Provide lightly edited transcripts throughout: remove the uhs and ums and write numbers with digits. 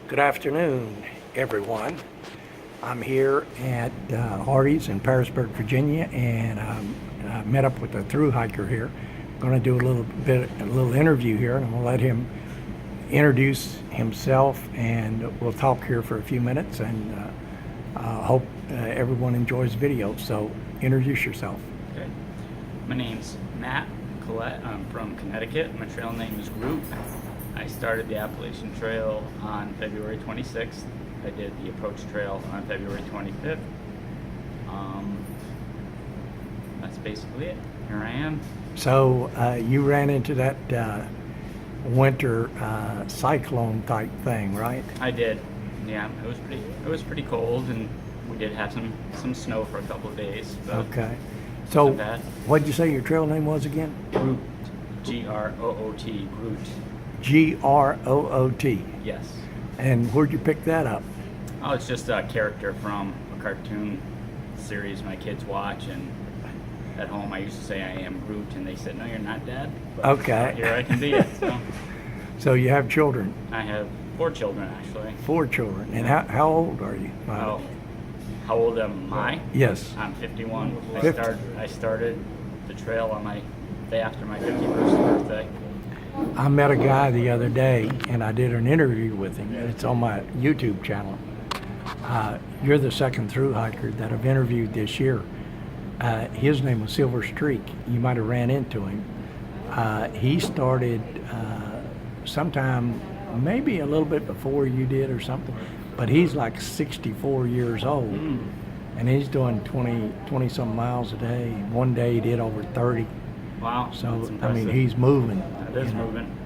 Good afternoon, everyone. I'm here at Hardee's in Parisburg, Virginia, and I met up with a thru hiker here. I'm going to do a little interview here, and I'm going to let him introduce himself, and we'll talk here for a few minutes, and hope everyone enjoys the video. So, introduce yourself. Okay. My name's Matt Collette. I'm from Connecticut. My trail name is Groot. I started the Appalachian Trail on February 26th. I did the approach trail on February 25th. That's basically it. Here I am. So, you ran into that winter cyclone type thing, right? I did. Yeah, it was pretty cold, and we did have some snow for a couple of days. But Okay. So, wasn't bad. what did you say your trail name was again? Groot. G-R-O-O-T. Groot. Groot. Yes. And where'd you pick that up? Oh, it's just a character from a cartoon series my kids watch, and at home I used to say I am Groot, and they said, "No, you're not, Dad." But Okay. here I can be it. So So you have children, I have 4 children actually. 4 children. And how old are you? How old am I? Yes. I'm 51. 50. I started the trail on my day after my 51st birthday. I met a guy the other day, and I did an interview with him. It's on my YouTube channel. You're the second thru hiker that I've interviewed this year. His name was Silver Streak. You might have ran into him. He started sometime, maybe a little bit before you did or something, but he's like 64 years old, and he's doing 20 some miles a day. One day he did over 30. Wow. So, that's I impressive. mean, he's moving. That is you know. moving.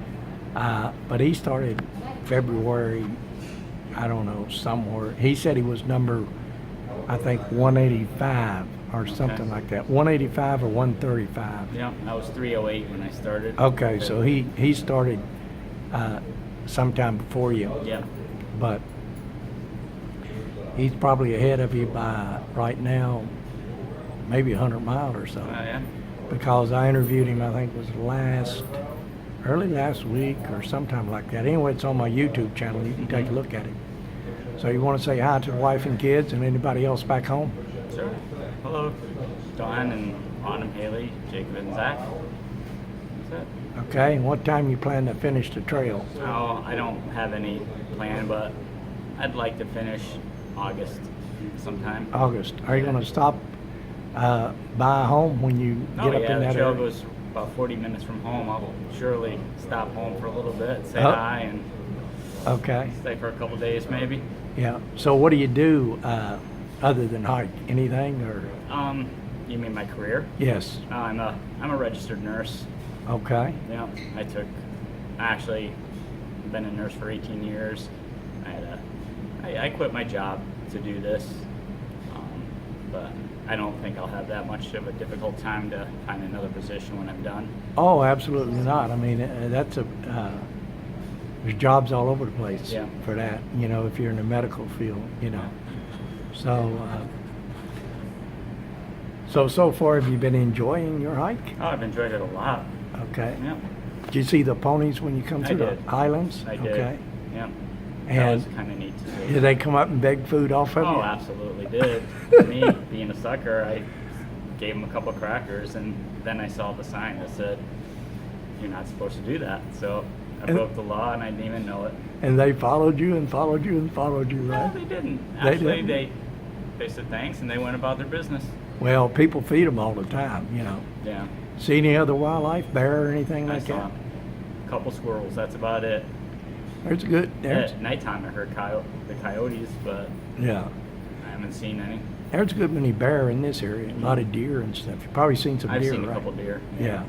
But he started February, I don't know, somewhere. He said he was number, I think, 185 or something like that. 185 or 135. Yeah, I was 308 when I started. Okay, so he started sometime before you. Yeah. But he's probably ahead of you by, right now, maybe 100 miles or so. Yeah. Because I interviewed him, I think it was early last week or sometime like that. Anyway, it's on my YouTube channel. You can take a look at it. So you want to say hi to the wife and kids and anybody else back home? Sure. Hello, Dawn and Autumn, Haley, Jacob, and Zach. That's it. Okay, and what time you plan to finish the trail? Oh, I don't have any plan, but I'd like to finish August sometime. August. Are you going to stop by home when you get up yeah, in the that trail area? goes about 40 minutes from home. I'll surely stop home for a little bit, say Oh. hi, and Okay, stay for a couple days maybe. yeah. So what do you do other than hike? Anything or? You mean my career? Yes. I'm a registered nurse. Okay. Yeah, I actually been a nurse for 18 years. I quit my job to do this, but I don't think I'll have that much of a difficult time to find another position when I'm done. Oh, absolutely not. I mean, there's jobs all over the place Yeah. for that, you know, if you're in the medical field, you know. So far, have you been enjoying your hike? Oh, I've enjoyed it a lot. Okay. Yeah, Did you see the ponies when you come I through the did. highlands? I did. Okay. Yeah, that And was kind of neat to see. did they come up and beg food off of Oh, you? absolutely did. Me, being a sucker, I gave them a couple crackers, and then I saw the sign that said, "You're not supposed to do that." So I And- broke the law, and I didn't even know it. And they followed you and followed you and followed you, No, right? they didn't. They Actually, didn't? they said thanks, and they went about their business. Well, people feed them all the time, you know. Yeah, See any other wildlife, bear or anything I like saw that? a couple squirrels. That's about it. There's good. There's, At nighttime, I heard the coyotes, but yeah. I haven't seen any. There's a good many bear in this area. A lot of deer and stuff. You've probably seen some I've deer, seen a right? couple deer. Yeah.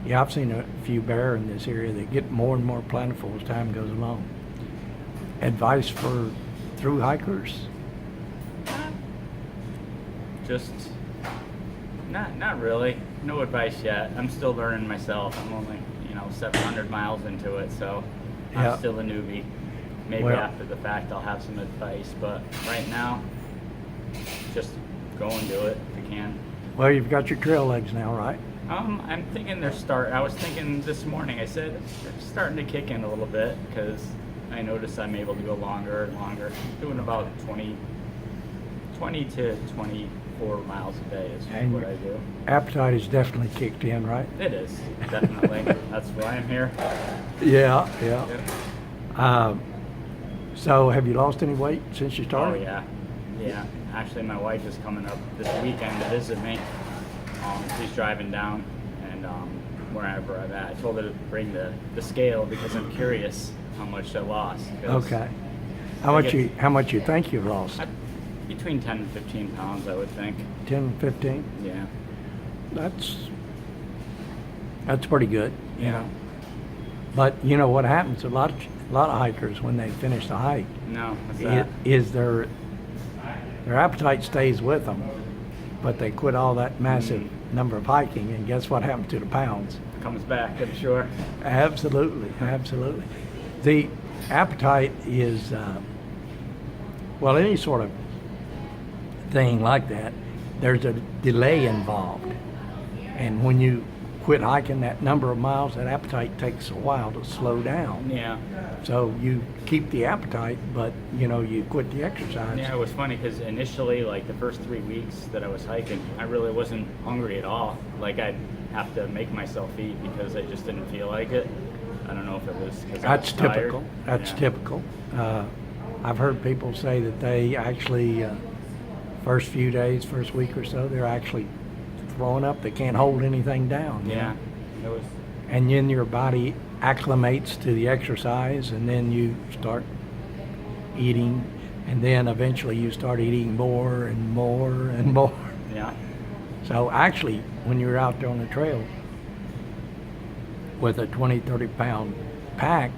Yeah, I've seen a few bear in this area. They get more and more plentiful as time goes along. Advice for thru hikers? Just not really. No advice yet. I'm still learning myself. I'm only 700 miles into it, so Yeah. I'm still a newbie. Maybe Well- after the fact I'll have some advice, but right now, just go and do it if you can. Well, you've got your trail legs now, right? I'm thinking I was thinking this morning. I said they're starting to kick in a little bit because I notice I'm able to go longer and longer, doing about 20 to 24 miles a day is And what I do. appetite is definitely kicked in, right? It is, definitely. That's why I'm here. Yeah, yeah. Yep. So have you lost any weight since you Oh, started? yeah. Yeah. Actually, my wife is coming up this weekend to visit me. She's driving down, and wherever I'm at, I told her to bring the scale because I'm curious how much I lost. 'Cause Okay. I How get- much you think you've lost? between 10 and 15 pounds, I would think. 10 and 15? Yeah. That's pretty good, you Yeah. know. But you know what happens? A lot of hikers when they finish the hike, No, what's that? is their appetite stays with them, but they quit all that massive number of hiking, and guess what happens to the pounds? Comes back, I'm sure. Absolutely, absolutely. The appetite is, well, any sort of thing like that, there's a delay involved. And when you quit hiking that number of miles, that appetite takes a while to slow down. Yeah. So you keep the appetite, but you know, you quit the exercise. Yeah, it was funny because initially, like the first 3 weeks that I was hiking, I really wasn't hungry at all. Like I'd have to make myself eat because I just didn't feel like it. I don't know if it was because I was That's tired. typical. That's Yeah. typical. I've heard people say that they actually, first few days, first week or so, they're actually throwing up. They can't hold anything down. you Yeah, know? it was. And then your body acclimates to the exercise, and then you start eating, and then eventually you start eating more and more and more. Yeah. So actually, when you're out there on the trail with a 20, 30 pound pack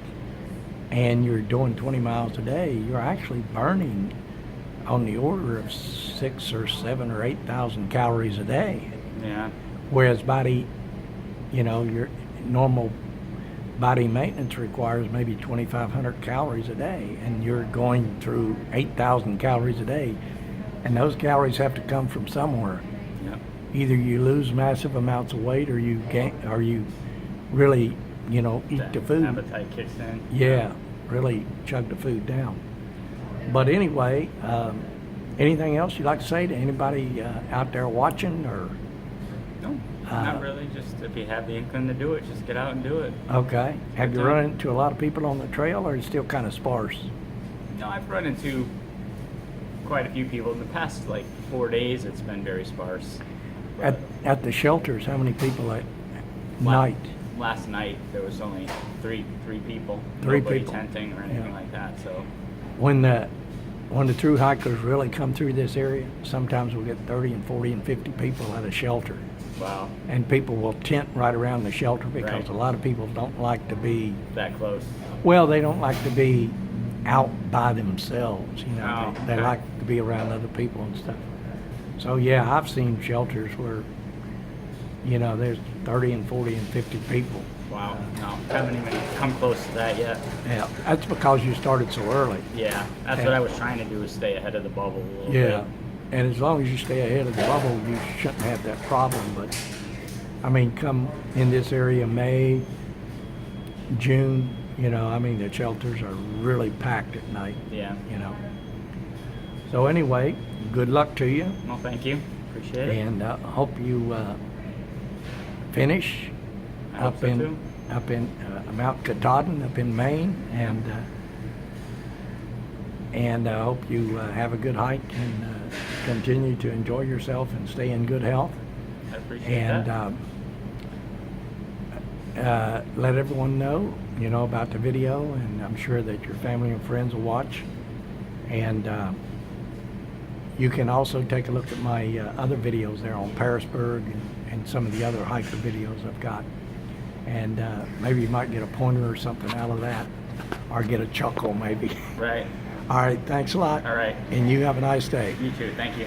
and you're doing 20 miles a day, you're actually burning on the order of 6 or 7 or 8,000 calories a day. Yeah. Whereas your normal body maintenance requires maybe 2,500 calories a day, and you're going through 8,000 calories a day, and those calories have to come from somewhere. Yeah. Either you lose massive amounts of weight, or you gain, or you really, eat the food. Appetite kicks in. Yeah, really chug the food down. But anyway, anything else you'd like to say to anybody out there watching, or? No, not really. Just if you have the inkling to do it, just get out and do it. Okay. Have you Good run time. into a lot of people on the trail, or is it still kind of sparse? No, I've run into quite a few people in the past 4 days. It's been very sparse. But At the shelters, how many people at la- night? Last night there was only three people. Three Nobody people. tenting or anything Yeah. like that. So When the through hikers really come through this area, sometimes we'll get 30 and 40 and 50 people at a shelter. wow, And people will tent right around the shelter because Right. a lot of people don't like to be, that close. well, they don't like to be out by themselves, Oh, They okay. like to be around other people and stuff. So yeah, I've seen shelters where, there's 30 and 40 and 50 people. Wow, no, haven't even come close to that yet. Yeah, that's because you started so early. Yeah, that's Yeah. what I was trying to do, is stay ahead of the bubble a little Yeah, bit. and as long as you stay ahead of the bubble, you shouldn't have that problem. But I mean, come in this area, May, June, the shelters are really packed at night. Yeah. So anyway, good luck to you, Well, thank you. Appreciate it. and hope you finish I hope so too. up in Mount Katahdin up in Maine, and I hope you have a good hike and continue to enjoy yourself and stay in good health. I appreciate And that. let everyone know, about the video, and I'm sure that your family and friends will watch. And you can also take a look at my other videos there on Parisburg and some of the other hiker videos I've got. And maybe you might get a pointer or something out of that, or get a chuckle maybe. Right. All right, thanks a lot. All right. And you have a nice day. You too. Thank you.